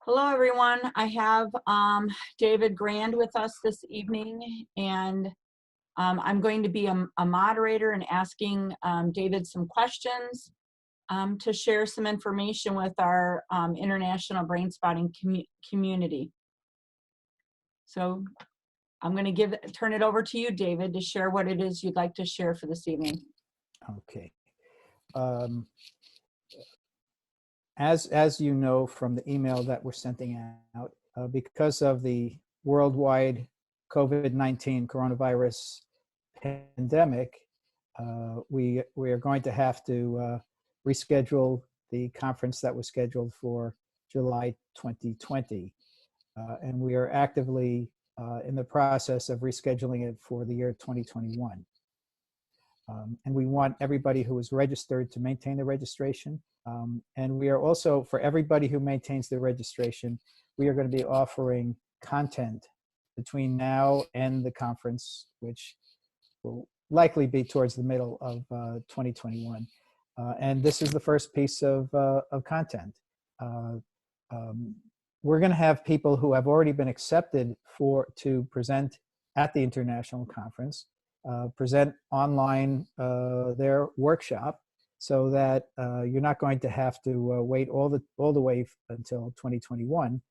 Hello, everyone. I have David Grand with us this evening, and I'm going to be a moderator and asking David some questions to share some information with our international brain spotting community. So I'm going to turn it over to you, David, to share what it is you'd like to share for this evening. Okay. As you know from the email that we're sending out, because of the worldwide COVID-19 coronavirus pandemic, we are going to have to reschedule the conference that was scheduled for July 2020. And we are actively in the process of rescheduling it for the year 2021. And we want everybody who is registered to maintain the registration. And we are also, for everybody who maintains the registration, we are going to be offering content between now and the conference, which will likely be towards the middle of 2021. And this is the first piece of content. We're going to have people who have already been accepted to present at the international conference, present online their workshop, so that you're not going to have to wait all the way until 2021.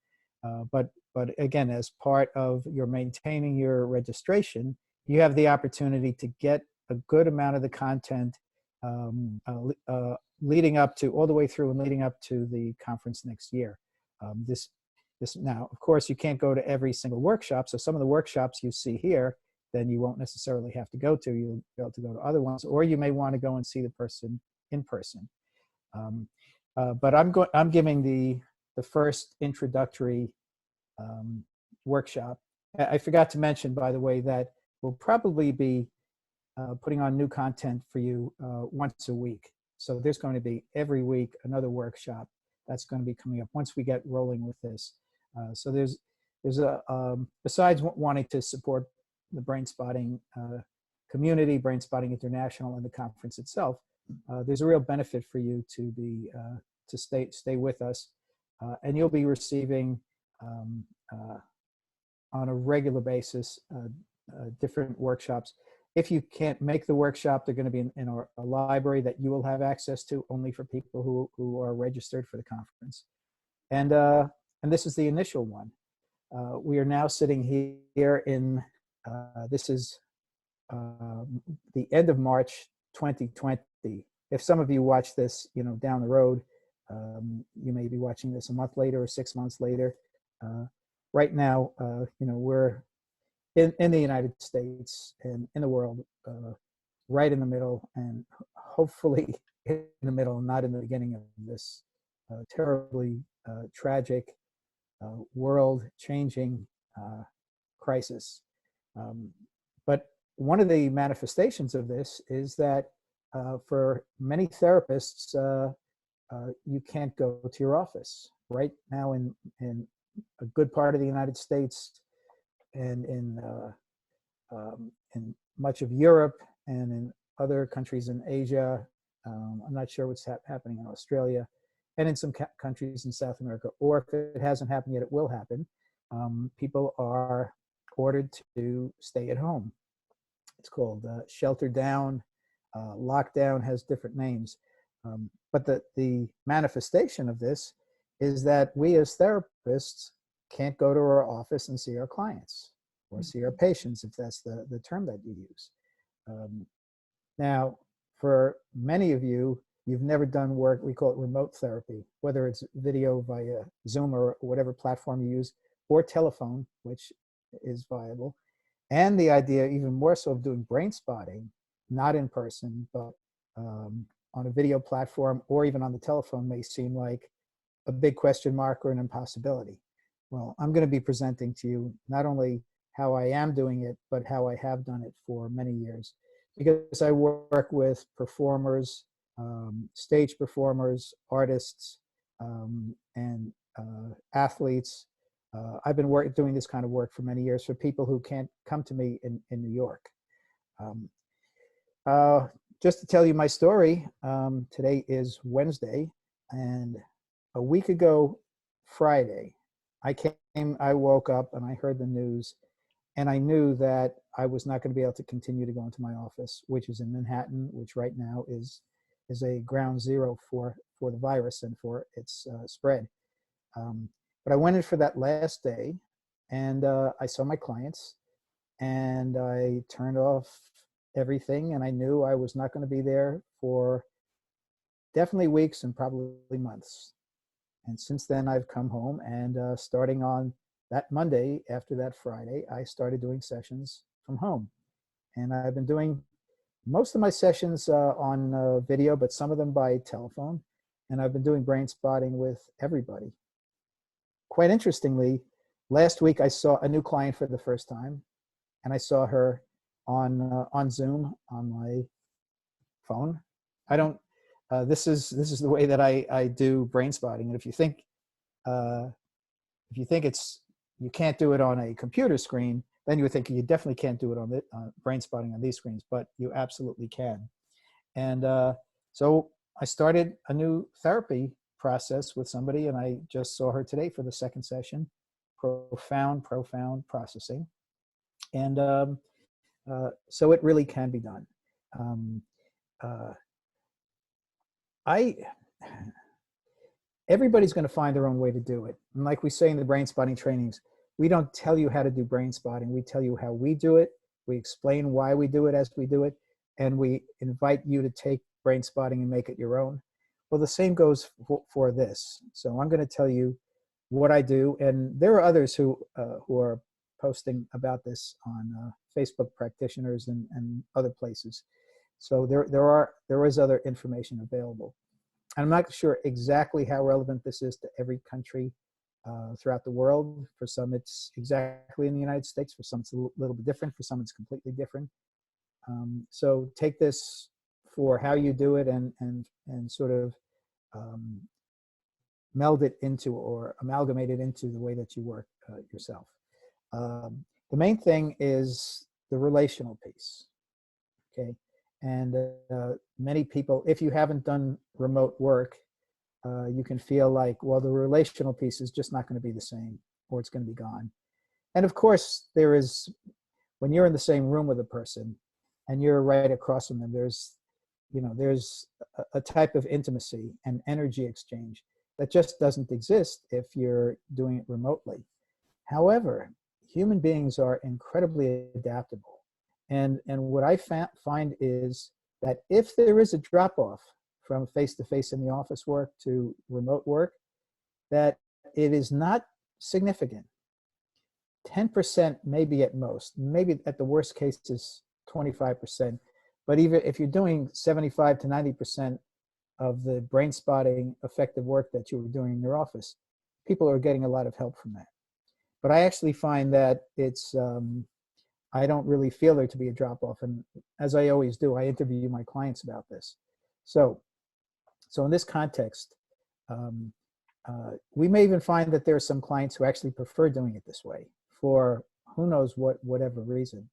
But again, as part of your maintaining your registration, you have the opportunity to get a good amount of the content leading up to, all the way through and leading up to the conference next year. Now, of course, you can't go to every single workshop. So some of the workshops you see here, then you won't necessarily have to go to. You'll be able to go to other ones, or you may want to go and see the person in person. But I'm giving the first introductory workshop. I forgot to mention, by the way, that we'll probably be putting on new content for you once a week. So there's going to be every week another workshop that's going to be coming up once we get rolling with this. So there's besides wanting to support the Brainspotting community, Brainspotting International, and the conference itself, there's a real benefit for you to stay with us, and you'll be receiving on a regular basis different workshops. If you can't make the workshop, they're going to be in a library that you will have access to only for people who are registered for the conference. And this is the initial one. We are now sitting here in, this is the end of March 2020. If some of you watch this, down the road, you may be watching this a month later or 6 months later. Right now, we're in the United States and in the world, right in the middle, and hopefully in the middle, not in the beginning of this terribly tragic, world-changing crisis. But one of the manifestations of this is that for many therapists, you can't go to your office. Right now in a good part of the United States and in much of Europe and in other countries in Asia, I'm not sure what's happening in Australia, and in some countries in South America, or if it hasn't happened yet, it will happen. People are ordered to stay at home. It's called shelter down, lockdown, has different names. But the manifestation of this is that we as therapists can't go to our office and see our clients or see our patients, if that's the term that you use. Now, for many of you, you've never done work, we call it remote therapy, whether it's video via Zoom or whatever platform you use, or telephone, which is viable. And the idea, even more so, of doing brain spotting, not in person, but on a video platform or even on the telephone, may seem like a big question mark or an impossibility. Well, I'm going to be presenting to you not only how I am doing it, but how I have done it for many years. Because I work with performers, stage performers, artists, and athletes. I've been doing this kind of work for many years for people who can't come to me in New York. Just to tell you my story, today is Wednesday, and a week ago Friday, I woke up and I heard the news, and I knew that I was not going to be able to continue to go into my office, which is in Manhattan, which right now is a ground zero for the virus and for its spread. Um, but I went in for that last day, and I saw my clients, and I turned off everything, and I knew I was not going to be there for definitely weeks and probably months. And since then, I've come home, and starting on that Monday after that Friday, I started doing sessions from home. And I've been doing most of my sessions on video, but some of them by telephone. And I've been doing brain spotting with everybody. Quite interestingly, last week I saw a new client for the first time, and I saw her on Zoom on my phone. I don't. This is the way that I do brain spotting. And uh, if you think it's you can't do it on a computer screen, then you would think you definitely can't do it on the brain spotting on these screens, but you absolutely can. And so I started a new therapy process with somebody, and I just saw her today for the second session, profound processing. And so it really can be done. Um, uh, I Everybody's going to find their own way to do it. And like we say in the brain spotting trainings, we don't tell you how to do brain spotting. We tell you how we do it. We explain why we do it as we do it. And we invite you to take brain spotting and make it your own. Well, the same goes for this. So I'm going to tell you what I do. And there are others who are posting about this on Facebook practitioners and other places. So there is other information available. I'm not sure exactly how relevant this is to every country throughout the world. For some, it's exactly in the United States. For some, it's a little bit different. For some, it's completely different. So take this for how you do it and sort of um, meld it into or amalgamate it into the way that you work yourself. The main thing is the relational piece. Okay. And many people, if you haven't done remote work, you can feel like, well, the relational piece is just not going to be the same, or it's going to be gone. And of course, when you're in the same room with a person and you're right across from them, there's a type of intimacy and energy exchange that just doesn't exist if you're doing it remotely. However, human beings are incredibly adaptable. And what I find is that if there is a drop-off from face-to-face in the office work to remote work, that it is not significant. 10% maybe at most, maybe at the worst case is 25%. But even if you're doing 75 to 90% of the brain spotting effective work that you were doing in your office, people are getting a lot of help from that. But I actually find that I don't really feel there to be a drop-off. And as I always do, I interview my clients about this. So in this context, we may even find that there are some clients who actually prefer doing it this way for who knows whatever reason.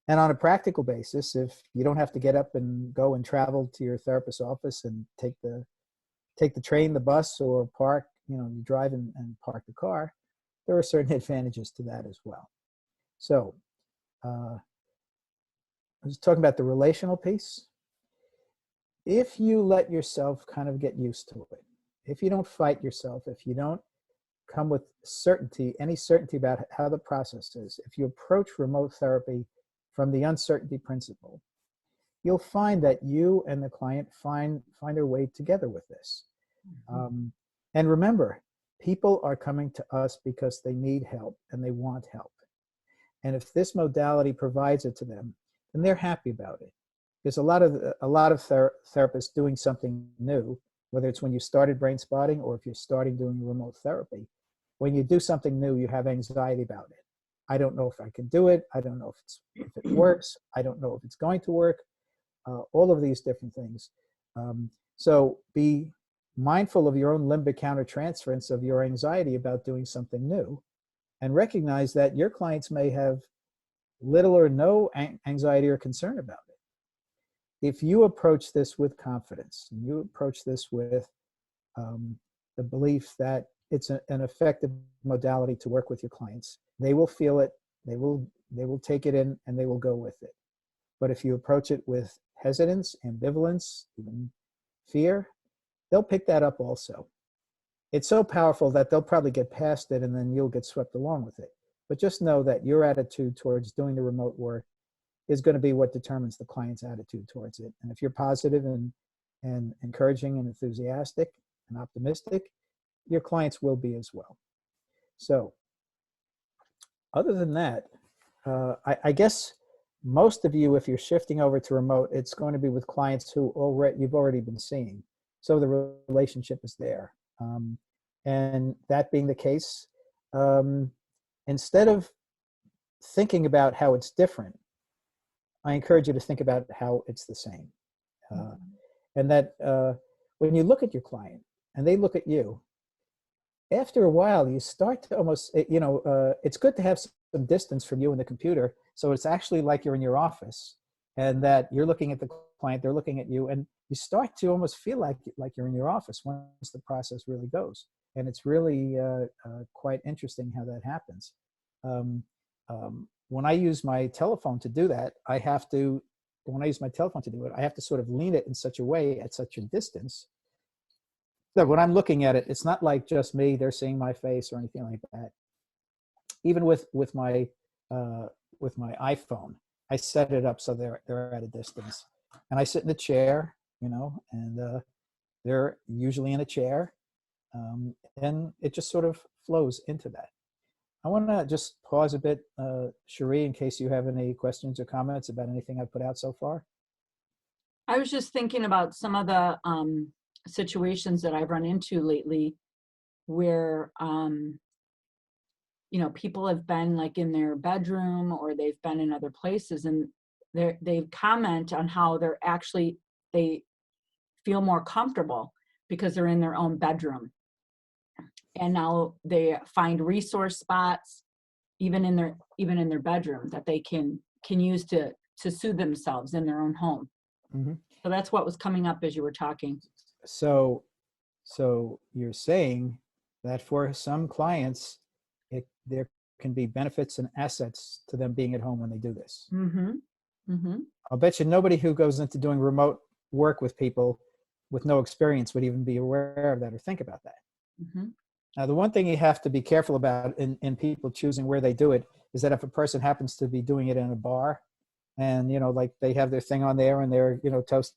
And on a practical basis, if you don't have to get up and go and travel to your therapist's office and take the train, the bus, or park, you drive and park the car, there are certain advantages to that as well. So I was talking about the relational piece. If you let yourself kind of get used to it, if you don't fight yourself, if you don't come with certainty, any certainty about how the process is, if you approach remote therapy from the uncertainty principle, you'll find that you and the client find their way together with this. And remember, people are coming to us because they need help and they want help. And if this modality provides it to them, then they're happy about it. There's a lot of therapists doing something new, whether it's when you started brain spotting or if you're starting doing remote therapy. When you do something new, you have anxiety about it. I don't know if I can do it. I don't know if it works. I don't know if it's going to work. All of these different things. So be mindful of your own limbic countertransference of your anxiety about doing something new, and recognize that your clients may have little or no anxiety or concern about it. If you approach this with confidence, and you approach this with the belief that an effective modality to work with your clients. They will feel it, they will take it in, and they will go with it. But if you approach it with hesitance, ambivalence, even fear, they'll pick that up also. It's so powerful that they'll probably get past it, and then you'll get swept along with it. But just know that your attitude towards doing the remote work is going to be what determines the client's attitude towards it. And if you're positive and encouraging and enthusiastic and optimistic, your clients will be as well. So other than that, I guess most of you, if you're shifting over to remote, it's going to be with clients who you've already been seeing. So the relationship is there. And that being the case, instead of thinking about how it's different, I encourage you to think about how it's the same. And that when you look at your client and they look at you, after a while, you start to almost, it's good to have some distance from you and the computer. So it's actually like you're in your office and that you're looking at the client, they're looking at you, and you start to almost feel like you're in your office once the process really goes. And it's really quite interesting how that happens. When I use my telephone to do that, I have to sort of lean it in such a way at such a distance that when I'm looking at it, it's not like just me, they're seeing my face or anything like that. Even with my iPhone, I set it up so they're at a distance. And I sit in a chair, and they're usually in a chair. And it just sort of flows into that. I want to just pause a bit, Cherie, in case you have any questions or comments about anything I've put out so far. I was just thinking about some of the situations that I've run into lately where, people have been like in their bedroom or they've been in other places, and they comment on how they feel more comfortable because they're in their own bedroom. And now they find resource spots even in their bedroom that they can use to soothe themselves in their own home. Mm-hmm. So that's what was coming up as you were talking. So you're saying that for some clients, there can be benefits and assets to them being at home when they do this. Mm-hmm. Mm-hmm. I'll bet you nobody who goes into doing remote work with people with no experience would even be aware of that or think about that. Mm-hmm. Now, the one thing you have to be careful about in people choosing where they do it is that if a person happens to be doing it in a bar and, like they have their thing on there and they're,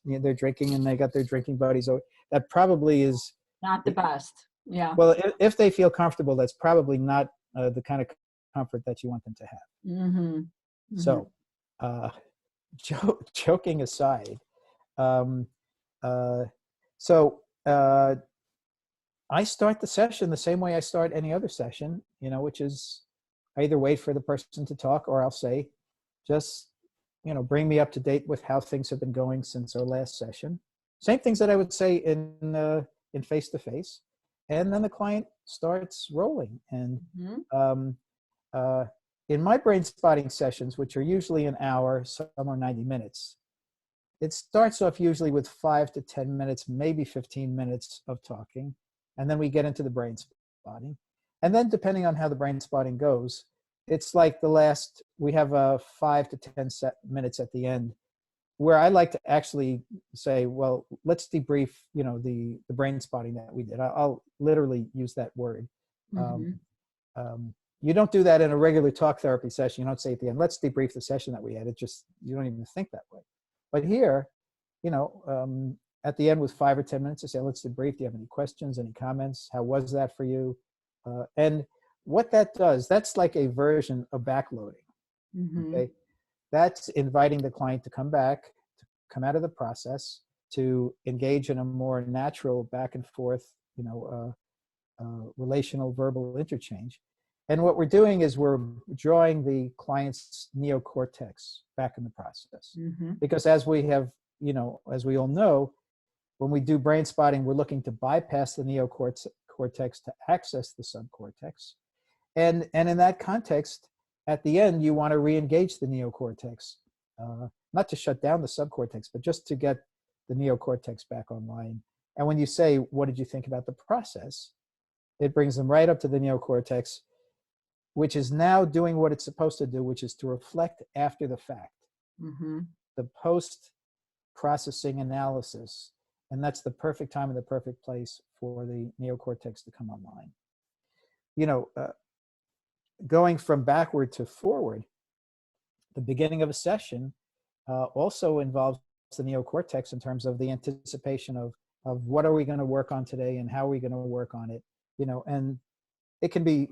they're drinking and they got their drinking buddies, that probably is Not the best. Yeah. Well, if they feel comfortable, that's probably not the kind of comfort that you want them to have. Mm-hmm. Mm-hmm. So, joking aside, I start the session the same way I start any other session, which is I either wait for the person to talk or I'll say, just, bring me up to date with how things have been going since our last session. Same things that I would say in face-to-face. And then the client starts rolling. And in my brain spotting sessions, which are usually an hour, some are 90 minutes, it starts off usually with 5 to 10 minutes, maybe 15 minutes of talking. And then we get into the brain spotting. And then depending on how the brain spotting goes, it's like we have 5 to 10 minutes at the end where I like to actually say, well, let's debrief, the brain spotting that we did. I'll literally use that word. Mm-hmm. You don't do that in a regular talk therapy session. You don't say at the end, let's debrief the session that we had. You don't even think that way. But here, at the end with 5 or 10 minutes, I say, let's debrief. Do you have any questions, any comments? How was that for you? And what that does, that's like a version of backloading. Mm-hmm. Okay. That's inviting the client to come back, to come out of the process, to engage in a more natural back and forth, relational verbal interchange. And what we're doing is we're drawing the client's neocortex back in the process. Mm-hmm. Because as we all know, when we do brain spotting, we're looking to bypass the neocortex to access the subcortex. And in that context, at the end, you want to re-engage the neocortex, not to shut down the subcortex, but just to get the neocortex back online. And when you say, what did you think about the process? it brings them right up to the neocortex, which is now doing what it's supposed to do, which is to reflect after the fact, Mm-hmm. the post-processing analysis. And that's the perfect time and the perfect place for the neocortex to come online. You know, going from backward to forward, the beginning of a session also involves the neocortex in terms of the anticipation of what are we going to work on today and how are we going to work on it, you know, and it can be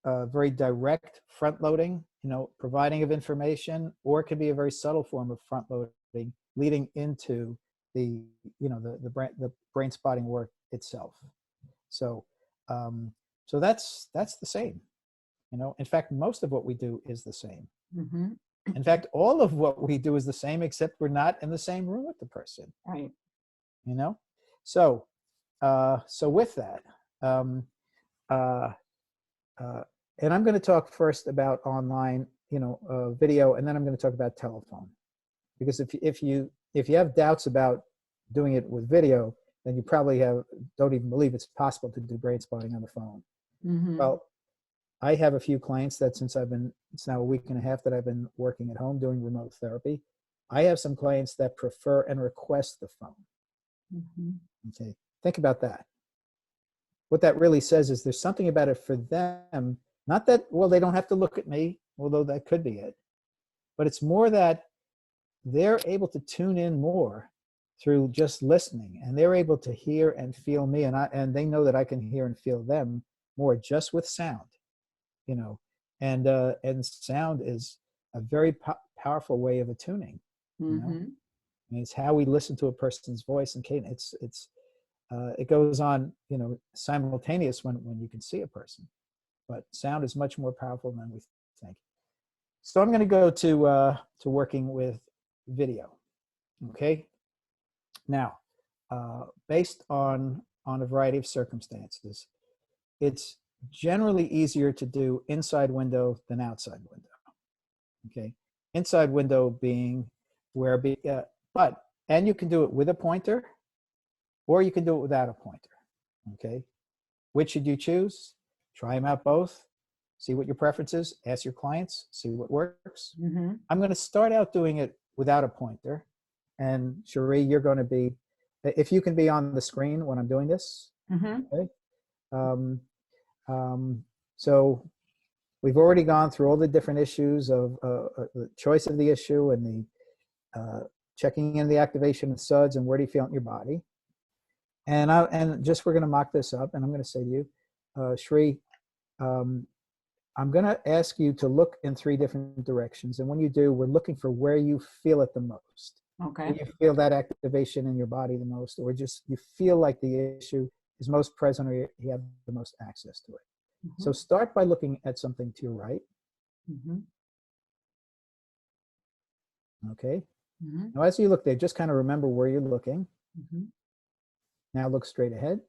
very direct front loading, you know, providing of information, or it can be a very subtle form of front loading leading into the, you know, the brain spotting work itself. So, so that's the same, you know. In fact, most of what we do is the same. Mm-hmm. In fact, all of what we do is the same, except we're not in the same room with the person, Right. you know. So, so with that, um, uh, uh, and I'm going to talk first about online, you know, video, and then I'm going to talk about telephone, because if you have doubts about doing it with video, then you probably don't even believe it's possible to do brain spotting on the phone. Mm-hmm. Well, I have a few clients that it's now a week and a half that I've been working at home doing remote therapy. I have some clients that prefer and request the phone. Mm-hmm. Okay, think about that. What that really says is there's something about it for them, not that, well, they don't have to look at me, although that could be it, but it's more that they're able to tune in more through just listening, and they're able to hear and feel me, and they know that I can hear and feel them more just with sound, you know, and sound is a very powerful way of attuning, you know. Mm-hmm. And it's how we listen to a person's voice and cadence. It goes on, you know, simultaneous when you can see a person, but sound is much more powerful than we think. So I'm going to go to working with video. Okay. Now, based on a variety of circumstances, it's generally easier to do inside window than outside window. Okay, inside window being where and you can do it with a pointer, or you can do it without a pointer. Okay, which should you choose? Try them out both. See what your preference is. Ask your clients. See what works. Mm-hmm. I'm going to start out doing it without a pointer. And Cherie, you're going to be, if you can be on the screen when I'm doing this. Mm-hmm. Okay. Um, so we've already gone through all the different issues of the choice of the issue and the checking in the activation of SUDS and where do you feel it in your body. And just we're going to mock this up, and I'm going to say to you, Shri, I'm going to ask you to look in 3 different directions. And when you do, we're looking for where you feel it the most. Okay. Where you feel that activation in your body the most, or just you feel like the issue is most present, or you have the most access to it. Mm-hmm. So start by looking at something to your right. Mm-hmm. Okay. Mm-hmm. Now, as you look there, just kind of remember where you're looking. Mm-hmm. Now look straight ahead.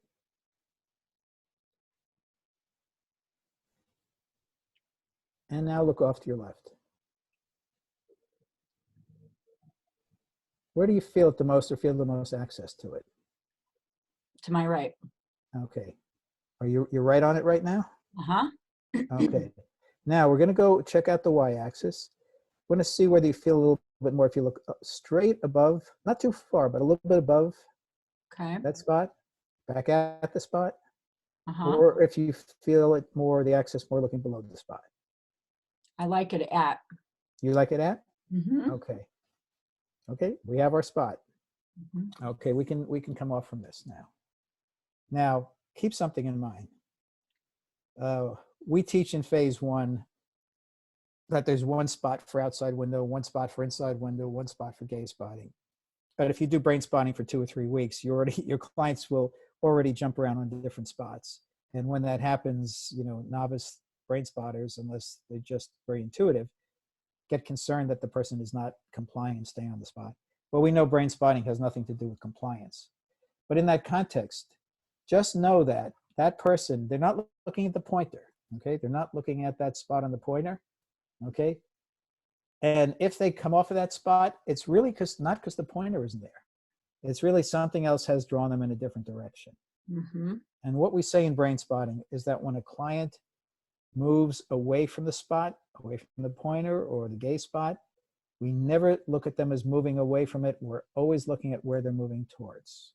And now look off to your left. Where do you feel it the most, or feel the most access to it? To my right. Okay. You're right on it right now? Uh-huh. Okay. Now we're going to go check out the y-axis. We're going to see whether you feel a little bit more if you look straight above, not too far, but a little bit above Okay. that spot, back at the spot, Uh-huh. or if you feel it more, the axis more looking below the spot. I like it at. You like it at? Mm-hmm. Okay. Okay, we have our spot. Mm-hmm. Okay, we can come off from this now. Now, keep something in mind. We teach in phase 1 that there's 1 spot for outside window, 1 spot for inside window, 1 spot for gaze spotting. But if you do brain spotting for 2 or 3 weeks, your clients will already jump around on different spots. And when that happens, you know, novice brain spotters, unless they're just very intuitive, get concerned that the person is not complying and staying on the spot. Well, we know brain spotting has nothing to do with compliance. But in that context, just know that that person, they're not looking at the pointer, okay? They're not looking at that spot on the pointer, okay? And if they come off of that spot, it's really not because the pointer isn't there. It's really something else has drawn them in a different direction. Mm-hmm. And what we say in brain spotting is that when a client moves away from the spot, away from the pointer or the gaze spot, we never look at them as moving away from it. We're always looking at where they're moving towards.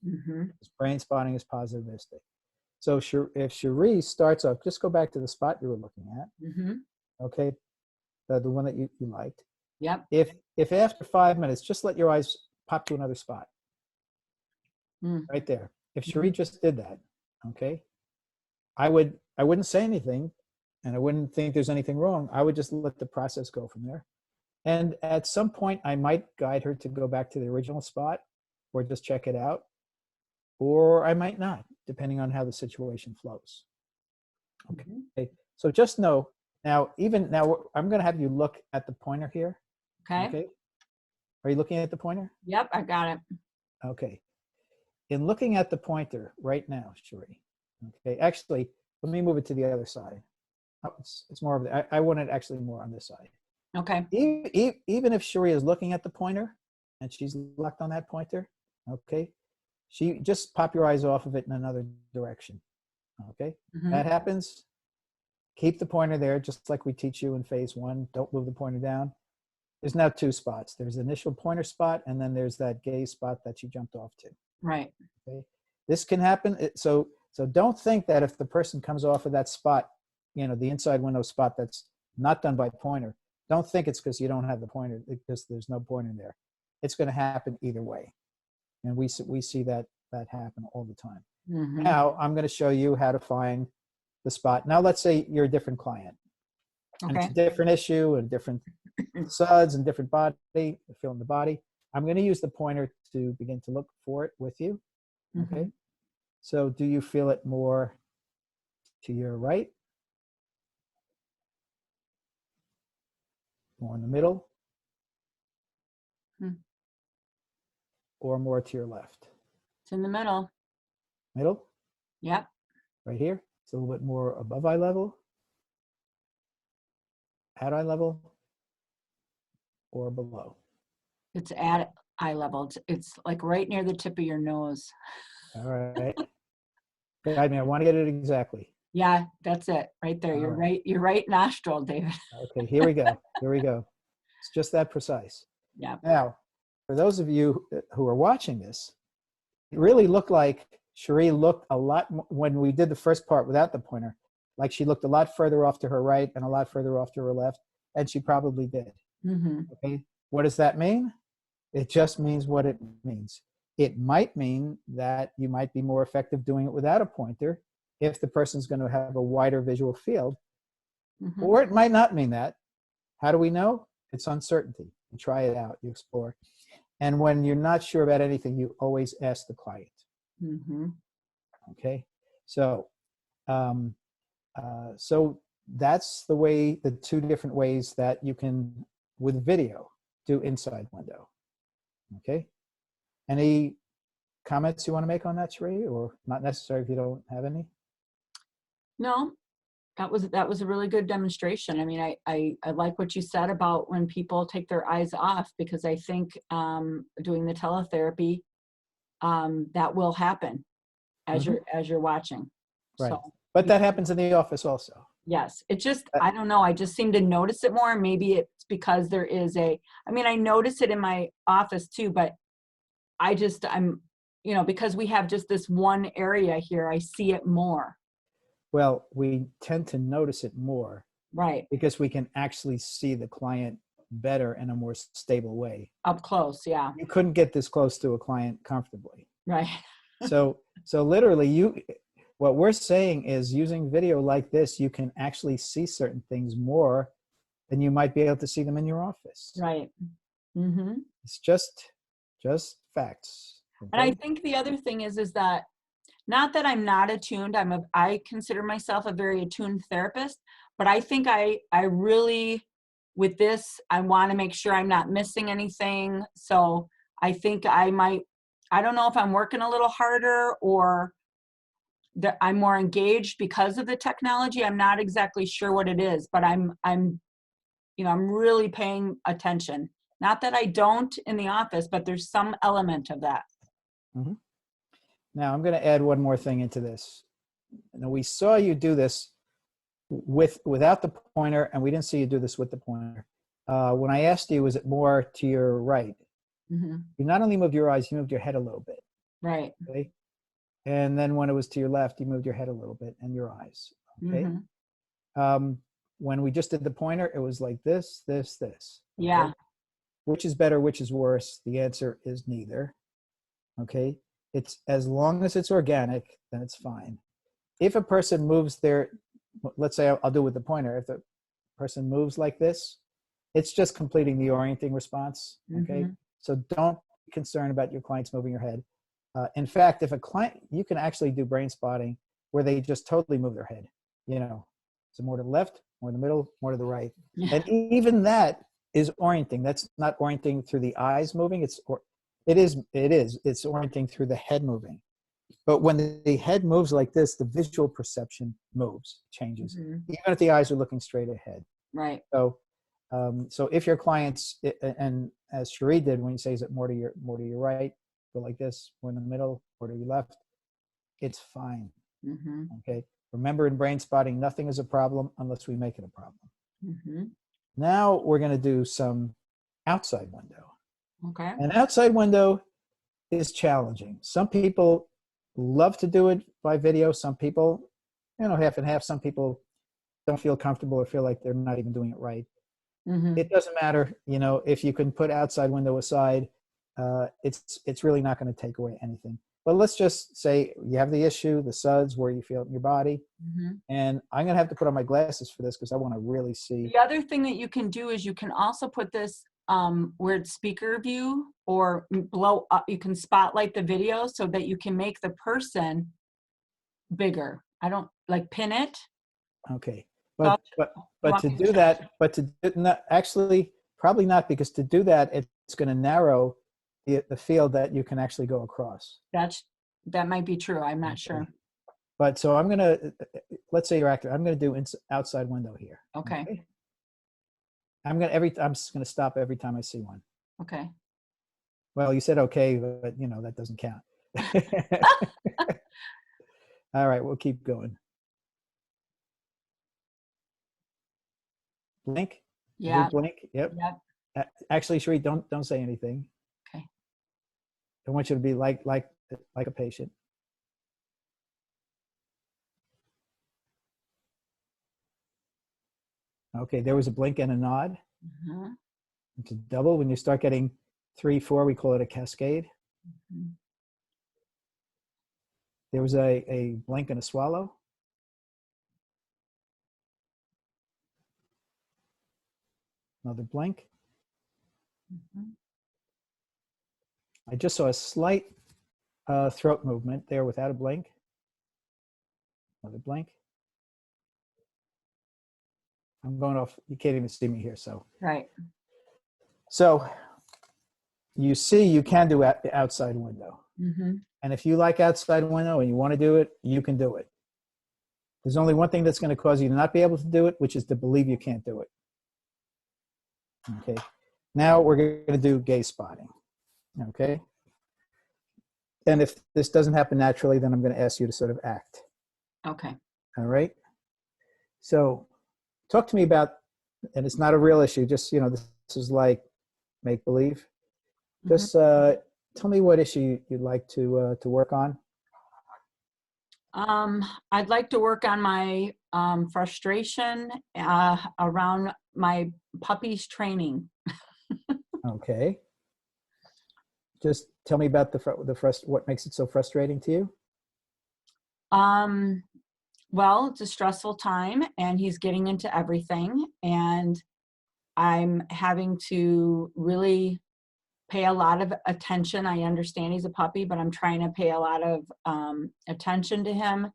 Brain spotting is positivistic. So if Cherie starts off, just go back to the spot you were looking at, okay, the one that you liked. Yep. If after 5 minutes, just let your eyes pop to another spot, right there. If Cherie just did that, okay, I wouldn't say anything, and I wouldn't think there's anything wrong. I would just let the process go from there. And at some point, I might guide her to go back to the original spot or just check it out, or I might not, depending on how the situation flows. Okay. So just know now, I'm going to have you look at the pointer here. Okay. Are you looking at the pointer? Yep, I got it. Okay. In looking at the pointer right now, Cherie. Okay. Actually, let me move it to the other side. Oh, it's more of the, I want it actually more on this side. Okay. Even if Cherie is looking at the pointer and she's locked on that pointer, okay, she just pop your eyes off of it in another direction. Okay. That happens. Keep the pointer there, just like we teach you in phase 1. Don't move the pointer down. There's now 2 spots. There's the initial pointer spot, and then there's that gaze spot that you jumped off to. Right. Okay. This can happen. So don't think that if the person comes off of that spot, the inside window spot that's not done by pointer, don't think it's because you don't have the pointer, because there's no pointer there. It's going to happen either way. And we see that happen all the time. Now I'm going to show you how to find the spot. Now let's say you're a different client. And it's a different issue and different suds and different body, feeling the body. I'm going to use the pointer to begin to look for it with you. Okay. So do you feel it more to your right? More in the middle? Or more to your left? It's in the middle. Middle? Yep. Right here? It's a little bit more above eye level? At eye level? Or below? It's at eye level. It's like right near the tip of your nose. All right. Guide me. I want to get it exactly. Yeah, that's it. Right there. You're right. You're right nostril, David. Okay, here we go. Here we go. It's just that precise. Yeah. Now, for those of you who are watching this, it really looked like Cherie looked a lot more, when we did the first part without the pointer, like she looked a lot further off to her right and a lot further off to her left, and she probably did. Okay, what does that mean? It just means what it means. It might mean that you might be more effective doing it without a pointer if the person's going to have a wider visual field, or it might not mean that. How do we know? It's uncertainty. You try it out, you explore. And when you're not sure about anything, you always ask the client. Okay, so so that's the way, the 2 different ways that you can, with video, do inside window. Okay, any comments you want to make on that, Cherie, or not necessary if you don't have any? No, that was a really good demonstration. I mean, I like what you said about when people take their eyes off, because I think doing the teletherapy, that will happen as you're watching. Right. So, But that happens in the office also. Yes, it just, I don't know, I just seem to notice it more. Maybe it's because there is I notice it in my office too, but I'm, because we have just this one area here, I see it more. Well, we tend to notice it more. Right. Because we can actually see the client better in a more stable way. Up close, yeah. You couldn't get this close to a client comfortably. Right. So literally what we're saying is, using video like this, you can actually see certain things more than you might be able to see them in your office. Right. It's just facts. Okay? And I think the other thing is that, not that I'm not attuned, I consider myself a very attuned therapist, but I think I really, with this, I want to make sure I'm not missing anything. So I think I don't know if I'm working a little harder or that I'm more engaged because of the technology. I'm not exactly sure what it is, but I'm really paying attention. Not that I don't in the office, but there's some element of that. Now I'm going to add one more thing into this. Now we saw you do this without the pointer, and we didn't see you do this with the pointer. When I asked you, was it more to your right? Mm-hmm. You not only moved your eyes, you moved your head a little bit. Right. Okay. And then when it was to your left, you moved your head a little bit and your eyes. Okay. Mm-hmm. When we just did the pointer, it was like this, this, this. Okay? Yeah. Which is better? Which is worse? The answer is neither. Okay. It's as long as it's organic, then it's fine. If a person moves their, let's say I'll do it with the pointer. If the person moves like this, it's just completing the orienting response. Okay. Mm-hmm. So don't be concerned about your clients moving your head. In fact, if a client, you can actually do brain spotting where they just totally move their head, so more to the left, more to the middle, more to the right. Yeah. And even that is orienting. That's not orienting through the eyes moving. It's orienting through the head moving. But when the head moves like this, the visual perception moves, changes, Mm-hmm. even if the eyes are looking straight ahead. Right. So if your clients, and as Cherie did, when you say, is it more to your right, go like this, more in the middle, or to your left, it's fine. Mm-hmm. Okay. Remember, in brain spotting, nothing is a problem unless we make it a problem. Mm-hmm. Now we're going to do some outside window. Okay. An outside window is challenging. Some people love to do it by video. Some people, half and half. Some people don't feel comfortable or feel like they're not even doing it right. Mm-hmm. It doesn't matter. If you can put outside window aside, it's really not going to take away anything. But let's just say you have the issue, the suds, where you feel it in your body. Mm-hmm. And I'm going to have to put on my glasses for this because I want to really see. The other thing that you can do is you can also put this where it's speaker view or blow up. You can spotlight the video so that you can make the person bigger. I don't like pin it. Okay. So But to do that, not, actually, probably not, because to do that, it's going to narrow the field that you can actually go across. That might be true. I'm not Okay. sure. But so I'm going to, let's say you're active. I'm going to do outside window here. Okay. I'm just going to stop every time I see one. Okay. Well, you said okay, but that doesn't count. All right, we'll keep going. Blink. Yeah. Do blink. Yep. Actually, Cherie, don't say anything. Okay. I want you to be like a patient. Okay, there was a blink and a nod. Mm-hmm. It's a double. When you start getting 3, 4, we call it a cascade. Mm-hmm. There was a blink and a swallow. Another blink. Mm-hmm. I just saw a slight throat movement there without a blink. Another blink. I'm going off. You can't even see me here. So. Right. So you see, you can do outside window. Mm-hmm. And if you like outside window and you want to do it, you can do it. There's only one thing that's going to cause you to not be able to do it, which is to believe you can't do it. Okay. Now we're going to do gaze spotting. Okay. And if this doesn't happen naturally, then I'm going to ask you to sort of act. Okay. All right. So talk to me about, and it's not a real issue, just, this is like make believe. Mm-hmm. Just tell me what issue you'd like to work on. I'd like to work on my frustration around my puppy's training. Okay. Just tell me about what makes it so frustrating to you. Well, it's a stressful time and he's getting into everything and I'm having to really pay a lot of attention. I understand he's a puppy, but I'm trying to pay a lot of attention to him.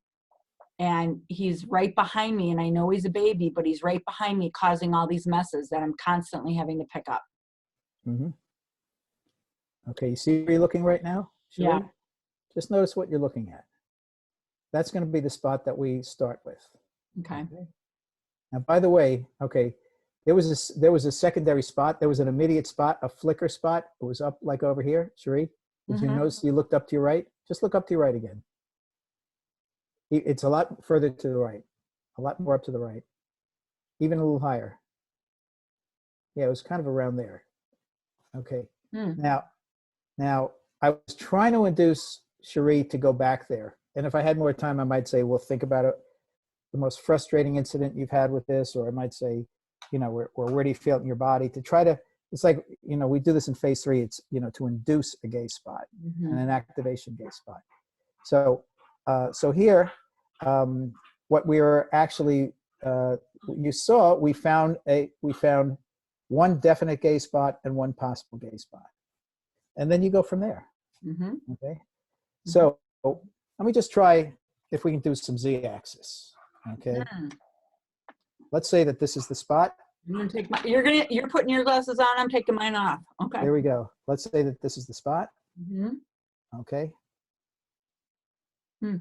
And he's right behind me and I know he's a baby, but he's right behind me causing all these messes that I'm constantly having to pick up. Mm-hmm. Okay, you see where you're looking right now? Cherie? Yeah. Just notice what you're looking at. That's going to be the spot that we start with. Okay. Now, by the way, okay, there was a secondary spot. There was an immediate spot, a flicker spot. It was up like over here. Cherie, did you notice you looked up to your right? Just look up to your right again. It's a lot further to the right, a lot more up to the right, even a little higher. Yeah, it was kind of around there. Okay. Hmm. Now I was trying to induce Cherie to go back there. And if I had more time, I might say, well, think about it, the most frustrating incident you've had with this, or I might say, or where do you feel it in your body, to try to, it's like, we do this in phase 3, it's, to induce a gaze spot and an activation gaze spot. So, so here, what we were actually, you saw, we found one definite gaze spot and one possible gaze spot. And then you go from there. Mm-hmm. Okay. So let me just try if we can do some z-axis. Okay. Let's say that this is the spot. I'm gonna take you're putting your glasses on. I'm taking mine off. Okay. There we go. Let's say that this is the spot. Mm-hmm. Okay. Hmm.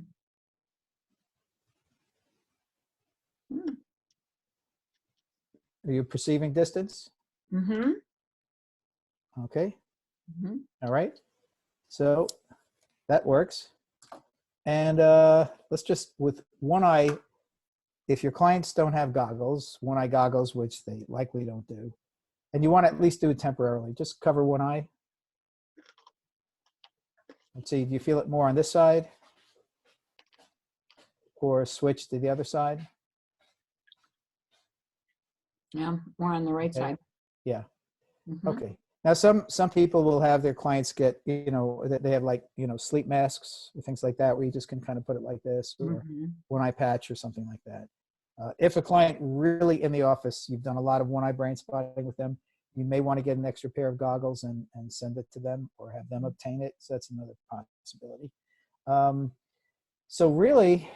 Are you perceiving distance? Mm-hmm. Okay. Mm-hmm. All right. So that works. And let's just, with one eye, if your clients don't have goggles, one eye goggles, which they likely don't do, and you want to at least do it temporarily, just cover one eye. Let's see, do you feel it more on this side? Or switch to the other side? Yeah, more on the right side. Yeah. Mm-hmm. Okay. Now, some people will have their clients get, that they have like, sleep masks or things like that, where you just can kind of put it like this, or one eye patch or something like that. If a client really in the office, you've done a lot of one eye brain spotting with them, you may want to get an extra pair of goggles and send it to them, or have them obtain it. So that's another possibility. So really,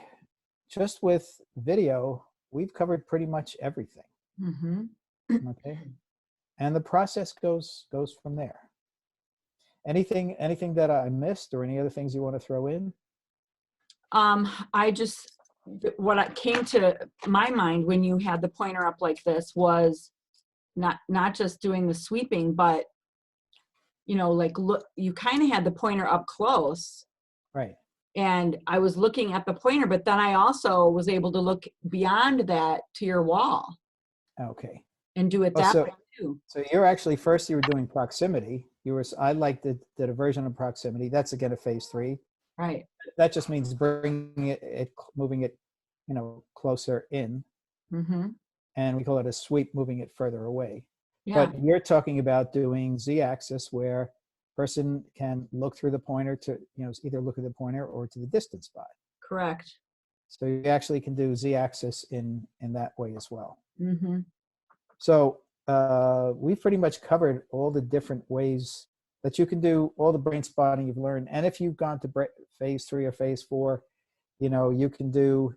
just with video, we've covered pretty much everything. Okay. And the process goes from there. Anything that I missed, or any other things you want to throw in? What came to my mind when you had the pointer up like this was not just doing the sweeping, but like, look, you kind of had the pointer up close. Right. And I was looking at the pointer, but then I also was able to look beyond that to your wall. Okay. And do it that way too. So you're actually, first you were doing proximity. I like the version of proximity. That's again a phase 3. Right. That just means bringing moving it, closer in. And we call it a sweep, moving it further away. Yeah. But you're talking about doing z-axis, where person can look through the pointer to, either look at the pointer or to the distance spot. Correct. So you actually can do z-axis in that way as well. So we've pretty much covered all the different ways that you can do all the brain spotting you've learned. And if you've gone to phase 3 or phase 4, you can do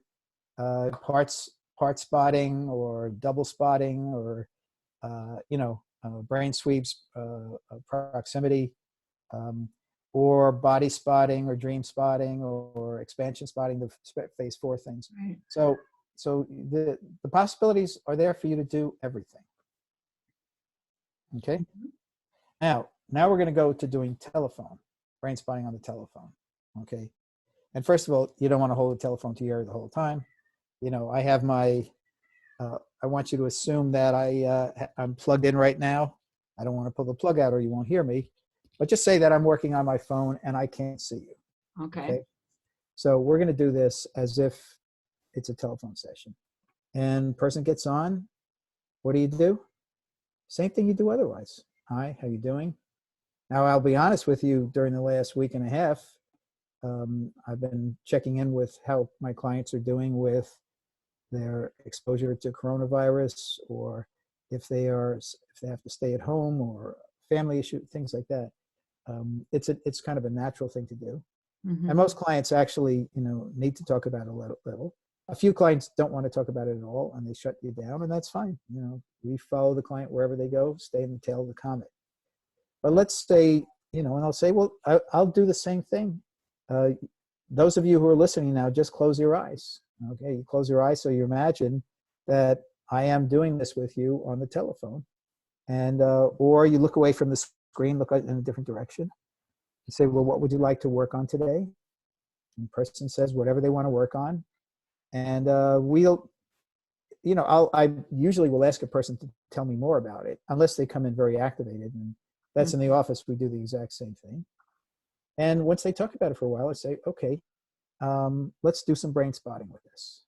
part spotting, or double spotting, or brain sweeps, proximity, or body spotting, or dream spotting, or expansion spotting, the phase 4 things. Right. So the possibilities are there for you to do everything. Okay. Now we're going to go to doing telephone, brain spotting on the telephone. Okay. And first of all, you don't want to hold the telephone to your ear the whole time. I have my, I want you to assume that I'm plugged in right now. I don't want to pull the plug out or you won't hear me, but just say that I'm working on my phone and I can't see you. Okay. So we're going to do this as if it's a telephone session, and person gets on. What do? Same thing you do otherwise. Hi, how you doing? Now, I'll be honest with you, during the last week and a half, I've been checking in with how my clients are doing with their exposure to coronavirus, or if they have to stay at home, or family issue, things like that. It's kind of a natural thing to do. And most clients actually, need to talk about it a little. A few clients don't want to talk about it at all, and they shut you down, and that's fine. We follow the client wherever they go, stay in the tail of the comet. But let's say, and I'll say, well, I'll do the same thing. Those of you who are listening now, just close your eyes. Okay, you close your eyes so you imagine that I am doing this with you on the telephone, and or you look away from the screen, look in a different direction, and say, well, what would you like to work on today? And the person says whatever they want to work on. And I usually will ask a person to tell me more about it, unless they come in very activated. And that's in the office. We do the exact same thing. And once they talk about it for a while, I say, okay, let's do some brain spotting with this.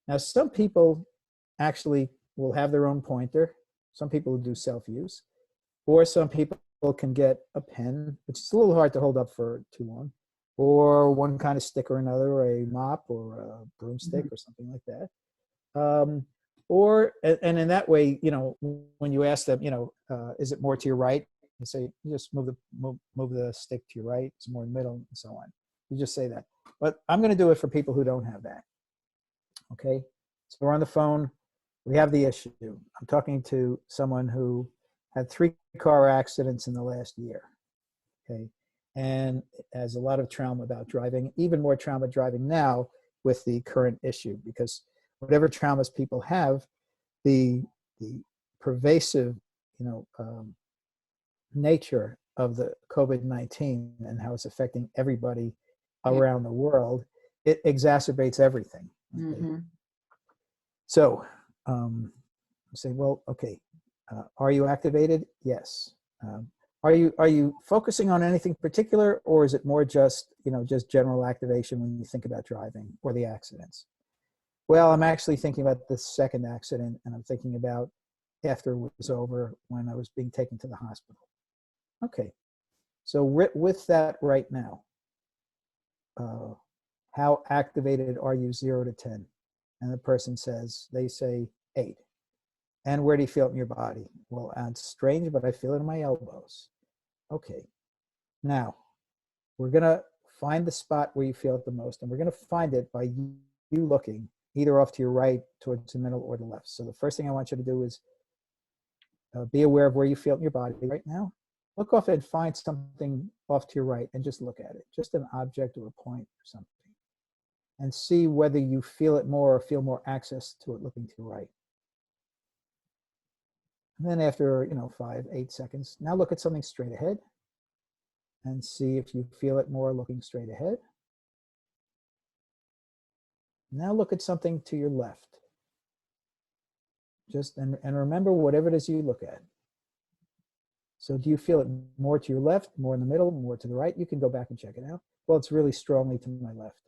Now, some people actually will have their own pointer. Some people will do self-use, or some people can get a pen, which is a little hard to hold up for too long, or one kind of stick or another, a mop or a broomstick or something like that. And in that way, when you ask them, is it more to your right? You say, you just move the stick to your right. It's more in the middle, and so on. You just say that. But I'm going to do it for people who don't have that. Okay. So we're on the phone. We have the issue. I'm talking to someone who had 3 car accidents in the last year. Okay. And has a lot of trauma about driving, even more trauma driving now with the current issue, because whatever traumas people have, the pervasive, nature of the COVID-19 and how it's affecting everybody around the world, it exacerbates everything. Okay? So say, well, okay, are you activated? Yes. Are you focusing on anything particular, or is it more just general activation when you think about driving or the accidents? Well, I'm actually thinking about the second accident, and I'm thinking about after it was over when I was being taken to the hospital. Okay, so with that right now, how activated are you 0 to 10? And the person says, they say 8. And where do you feel it in your body? Well, it's strange, but I feel it in my elbows. Okay, now we're going to find the spot where you feel it the most, and we're going to find it by you looking either off to your right, towards the middle, or the left. So the first thing I want you to do is be aware of where you feel it in your body right now. Look off and find something off to your right and just look at it, just an object or a point or something, and see whether you feel it more or feel more access to it looking to your right. And then after 5, 8 seconds, now look at something straight ahead and see if you feel it more looking straight ahead. Now look at something to your left. And remember whatever it is you look at. So do you feel it more to your left, more in the middle, more to the right? You can go back and check it out. Well, it's really strongly to my left.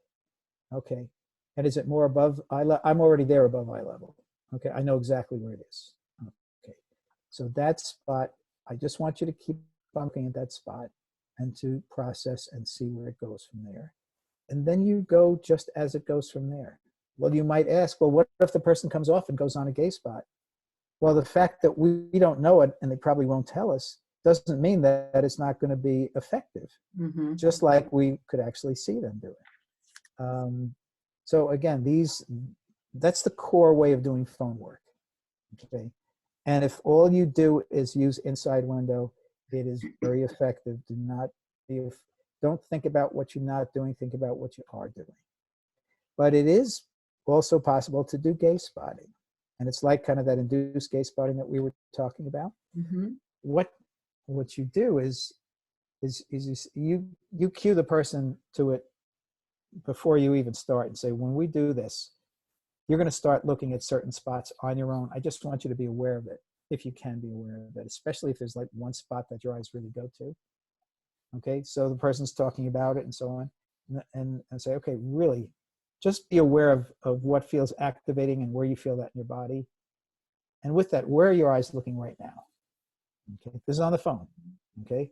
Okay. And is it more above eye level? I'm already there above eye level. Okay. I know exactly where it is. Okay. So that spot, I just want you to keep looking at that spot and to process and see where it goes from there. And then you go just as it goes from there. Well, you might ask, well, what if the person comes off and goes on a gay spot? Well, the fact that we don't know it, and they probably won't tell us, doesn't mean that it's not going to be effective, just like we could actually see them do it. So again, that's the core way of doing phone work. Okay, and if all you do is use inside window, it is very effective. Don't think about what you're not doing, think about what you are doing. But it is also possible to do gay spotting. And it's like kind of that induced gay spotting that we were talking about. What you do is you cue the person to it before you even start and say, when we do this, you're going to start looking at certain spots on your own. I just want you to be aware of it, if you can be aware of it, especially if there's like one spot that your eyes really go to. Okay, so the person's talking about it and so on, and say, okay, really, just be aware of what feels activating and where you feel that in your body. And with that, where are your eyes looking right now? Okay, this is on the phone. Okay,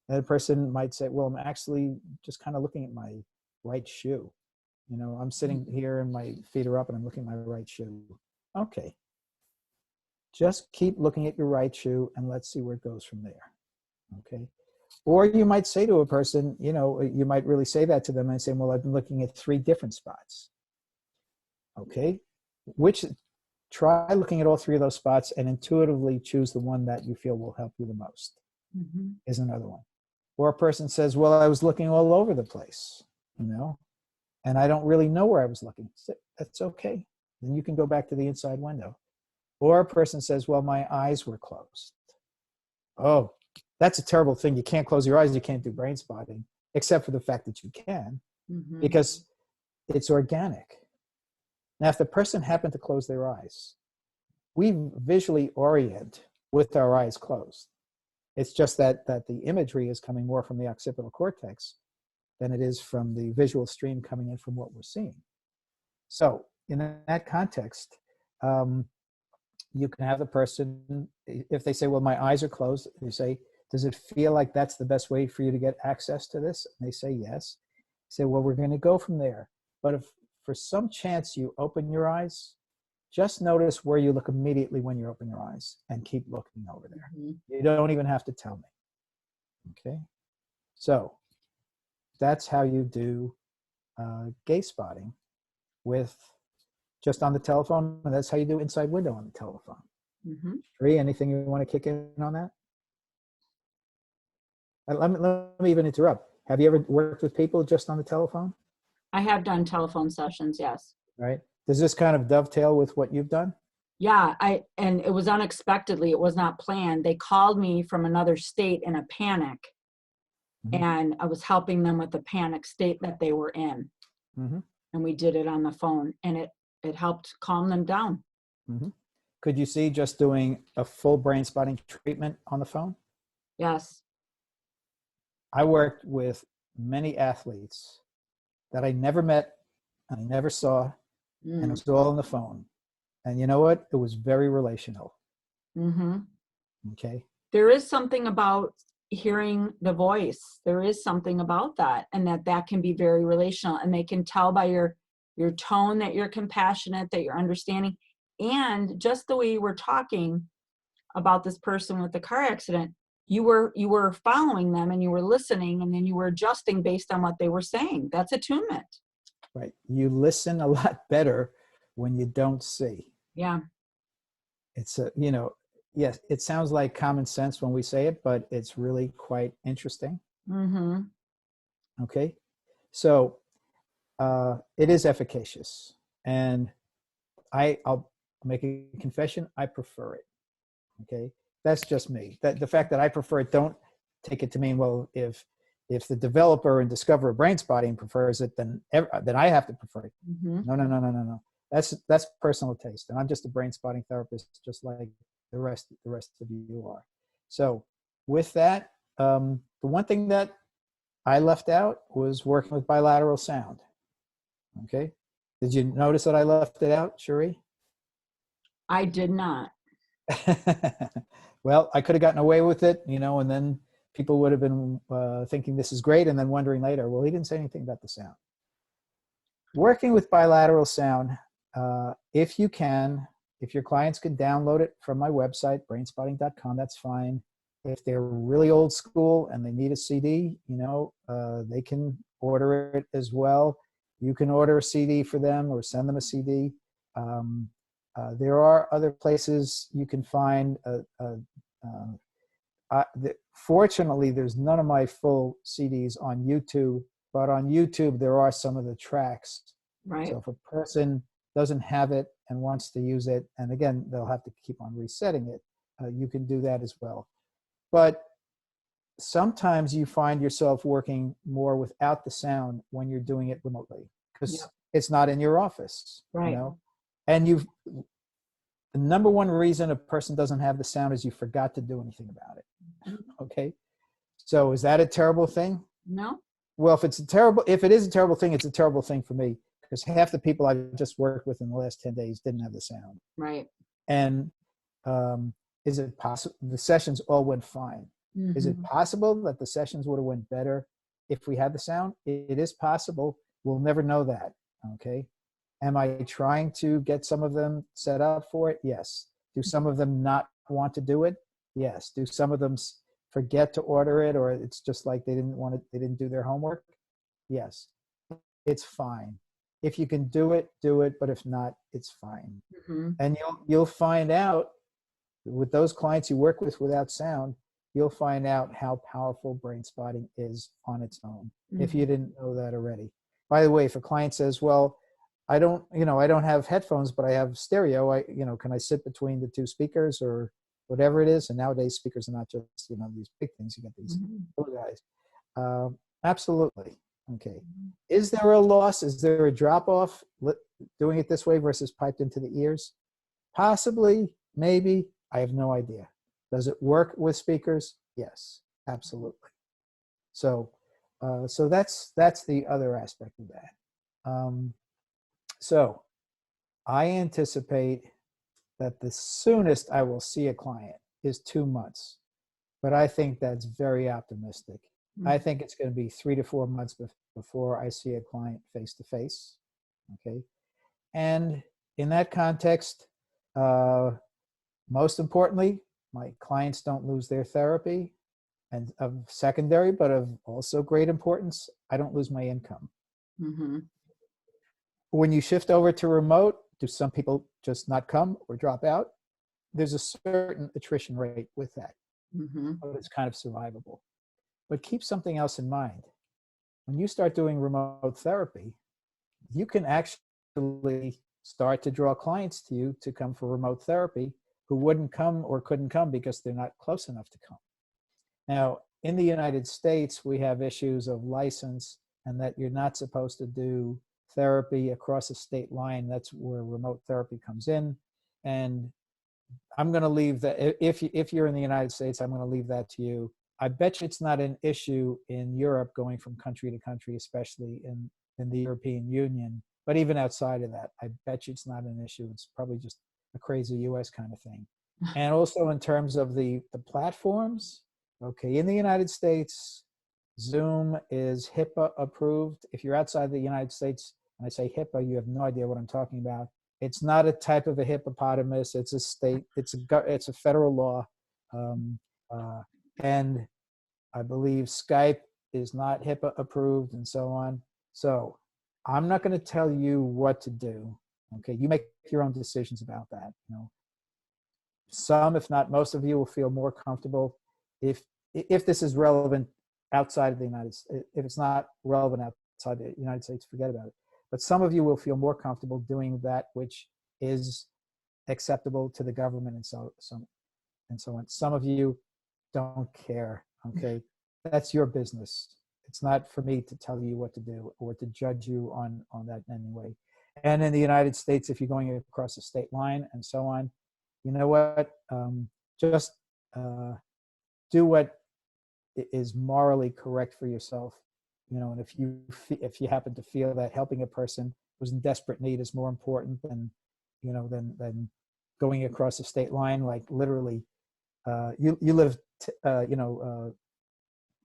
and the person might say, well, I'm actually just kind of looking at my right shoe. I'm sitting here and my feet are up and I'm looking at my right shoe. Okay, just keep looking at your right shoe and let's see where it goes from there. Okay. Or you might say to a person, you might really say that to them and say, well, I've been looking at 3 different spots. Okay. Try looking at all 3 of those spots and intuitively choose the one that you feel will help you the most, is another one. Or a person says, well, I was looking all over the place, and I don't really know where I was looking. That's okay. Then you can go back to the inside window. Or a person says, well, my eyes were closed. Oh, that's a terrible thing. You can't close your eyes. You can't do brain spotting, except for the fact that you can. Mm-hmm. because it's organic. Now, if the person happened to close their eyes, we visually orient with our eyes closed. It's just that the imagery is coming more from the occipital cortex than it is from the visual stream coming in from what we're seeing. So in that context, you can have the person, if they say, well, my eyes are closed, you say, does it feel like that's the best way for you to get access to this? And they say yes. You say, well, we're going to go from there. But if for some chance you open your eyes, just notice where you look immediately when you open your eyes and keep looking over there. Mm-hmm. You don't even have to tell me. Okay? So that's how you do gaze spotting with just on the telephone, and that's how you do inside window on the telephone. Mm-hmm. Sheree, anything you want to kick in on that? Let me even interrupt. Have you ever worked with people just on the telephone? I have done telephone sessions, yes. Right. Does this kind of dovetail with what you've done? Yeah, and it was unexpectedly, it was not planned. They called me from another state in a panic, Mm-hmm. and I was helping them with the panic state that they were in. Mm-hmm. And we did it on the phone, and it helped calm them down. Mm-hmm. Could you see just doing a full brain spotting treatment on the phone? Yes. I worked with many athletes that I never met, I never saw, and it Mm. was all on the phone. And you know what? It was very relational. Mm-hmm. Okay. There is something about hearing the voice. There is something about that, and that can be very relational, and they can tell by your tone that you're compassionate, that you're understanding, and just the way you were talking about this person with the car accident, you were following them and you were listening, and then you were adjusting based on what they were saying. That's attunement. Right. You listen a lot better when you don't see. Yeah. It's yes, it sounds like common sense when we say it, but it's really quite interesting. Mm-hmm. Okay. So it is efficacious. And I'll make a confession. I prefer it. Okay. That's just me. That the fact that I prefer it, don't take it to mean, well, if the developer and discoverer of brain spotting prefers it, then I have to prefer it. Mm-hmm. No, no, no, no, no, no. That's personal taste. And I'm just a brain spotting therapist, just like the rest of you are. So with that, the one thing that I left out was working with bilateral sound. Okay. Did you notice that I left it out, Cherie? I did not. Well, I could have gotten away with it, and then people would have been thinking this is great and then wondering later, well, he didn't say anything about the sound. Working with bilateral sound, if you can, if your clients can download it from my website, brainspotting.com, that's fine. If they're really old school and they need a CD, they can order it as well. You can order a CD for them or send them a CD. There are other places you can find. Fortunately, there's none of my full CDs on YouTube, but on YouTube, there are some of the tracks. Right. So if a person doesn't have it and wants to use it, and again, they'll have to keep on resetting it, you can do that as well. But sometimes you find yourself working more without the sound when you're doing it remotely because it's not in your office, Right. And the number one reason a person doesn't have the sound is you forgot to do anything about it. Okay. So is that a terrible thing? No. Well, if it is a terrible thing, it's a terrible thing for me because half the people I've just worked with in the last 10 days didn't have the sound. Right. And is it possible? The sessions all went fine. Mm-hmm. Is it possible that the sessions would have went better if we had the sound? It is possible. We'll never know that. Okay. Am I trying to get some of them set up for it? Yes. Do some of them not want to do it? Yes. Do some of them forget to order it, or it's just like they didn't do their homework? Yes. It's fine. If you can do it, do it. But if not, it's fine. Mm-hmm. And you'll find out with those clients you work with without sound, you'll find out how powerful brain spotting is on its own. Mm-hmm. If you didn't know that already. By the way, if a client says, well, I don't have headphones, but I have stereo. Can I sit between the two speakers or whatever it is? And nowadays speakers are not just, these big things. You get these little guys. Absolutely. Okay. Is there a loss? Is there a drop off doing it this way versus piped into the ears? Possibly, maybe. I have no idea. Does it work with speakers? Yes, absolutely. So, so that's the other aspect of that. So I anticipate that the soonest I will see a client is 2 months, but I think that's very optimistic. I think it's going to be 3 to 4 months before I see a client face to face. Okay. And in that context, most importantly, my clients don't lose their therapy. And of secondary, but of also great importance, I don't lose my income. Mm-hmm. When you shift over to remote, do some people just not come or drop out? There's a certain attrition rate with that, Mm-hmm. but it's kind of survivable. But keep something else in mind. When you start doing remote therapy, you can actually start to draw clients to you to come for remote therapy who wouldn't come or couldn't come because they're not close enough to come. Now, in the United States, we have issues of license and that you're not supposed to do therapy across a state line. That's where remote therapy comes in. And I'm going to leave that. If you're in the United States, I'm going to leave that to you. I bet you it's not an issue in Europe going from country to country, especially in the European Union. But even outside of that, I bet you it's not an issue. It's probably just a crazy US kind of thing. And also in terms of the platforms, okay, in the United States, Zoom is HIPAA approved. If you're outside the United States and I say HIPAA, you have no idea what I'm talking about. It's not a type of a hippopotamus. It's a state. It's a federal law, and I believe Skype is not HIPAA approved, and so on. So I'm not going to tell you what to do. Okay, you make your own decisions about that. You know, some, if not most of you, will feel more comfortable if this is relevant outside of the United States. If it's not relevant outside the United States, forget about it. But some of you will feel more comfortable doing that which is acceptable to the government and so on. Some of you don't care. Okay, that's your business. It's not for me to tell you what to do or to judge you on that in any way. And in the United States, if you're going across the state line and so on, you know what? Just do what is morally correct for yourself. You know, and if you happen to feel that helping a person who's in desperate need is more important than, you know, than going across the state line, like literally, you live,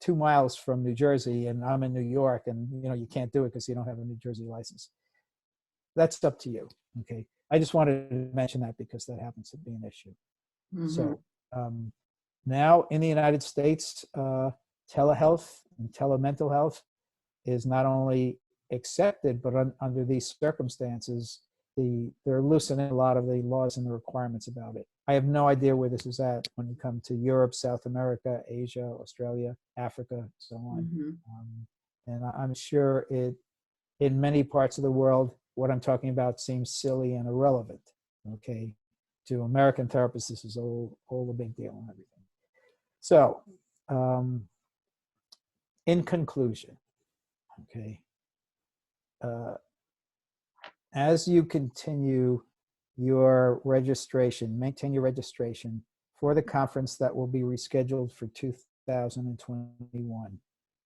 2 miles from New Jersey, and I'm in New York, and you know you can't do it because you don't have a New Jersey license. That's up to you. Okay, I just wanted to mention that because that happens to be an issue. Mm-hmm. So now in the United States, telehealth and telemental health is not only accepted, but under these circumstances, they're loosening a lot of the laws and the requirements about it. I have no idea where this is at when you come to Europe, South America, Asia, Australia, Africa, so on. Mm-hmm. And I'm sure in many parts of the world, what I'm talking about seems silly and irrelevant. Okay, to American therapists, this is all a big deal and everything. So, in conclusion, okay, as you continue your registration, maintain your registration for the conference that will be rescheduled for 2021,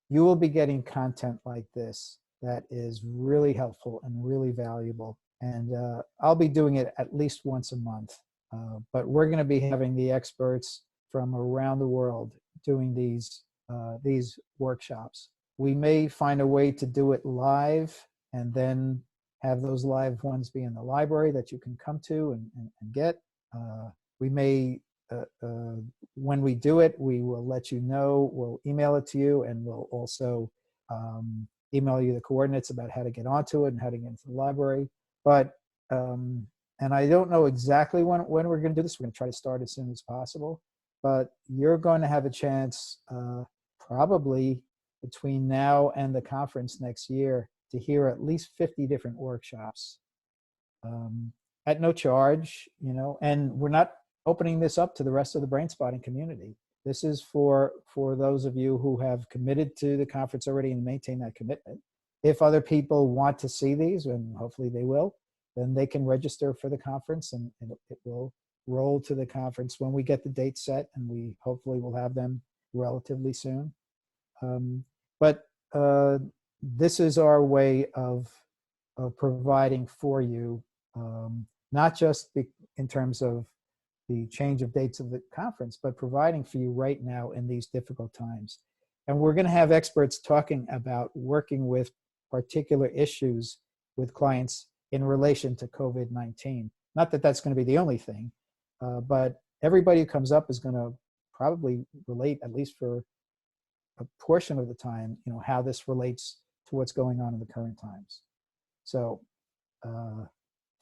you will be getting content like this that is really helpful and really valuable. And I'll be doing it at least once a month. But we're going to be having the experts from around the world doing these workshops. We may find a way to do it live and then have those live ones be in the library that you can come to and get. We may, when we do it, we will let you know, we'll email it to you, and we'll also email you the coordinates about how to get onto it and how to get into the library. But, and I don't know exactly when we're going to do this. We're going to try to start as soon as possible. But you're going to have a chance probably between now and the conference next year to hear at least 50 different workshops at no charge, you know, and we're not opening this up to the rest of the Brainspotting community. This is for those of you who have committed to the conference already and maintain that commitment. if other people want to see these, and hopefully they will, then they can register for the conference, and it will roll to the conference when we get the date set, and we hopefully will have them relatively soon. But this is our way of providing for you, not just in terms of the change of dates of the conference, but providing for you right now in these difficult times. And we're going to have experts talking about working with particular issues with clients in relation to COVID-19. Not that that's going to be the only thing, but everybody who comes up is going to probably relate, at least for a portion of the time, how this relates to what's going on in the current times. So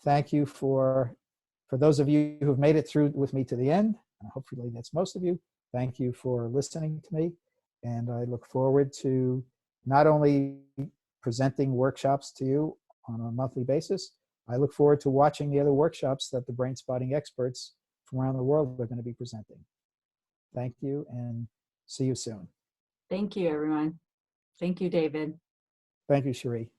thank you for those of you who have made it through with me to the end. Hopefully that's most of you. Thank you for listening to me. And I look forward to not only presenting workshops to you on a monthly basis, I look forward to watching the other workshops that the Brainspotting experts from around the world are going to be presenting. Thank you, and see you soon. Thank you, everyone. Thank you, David. Thank you, Cherie.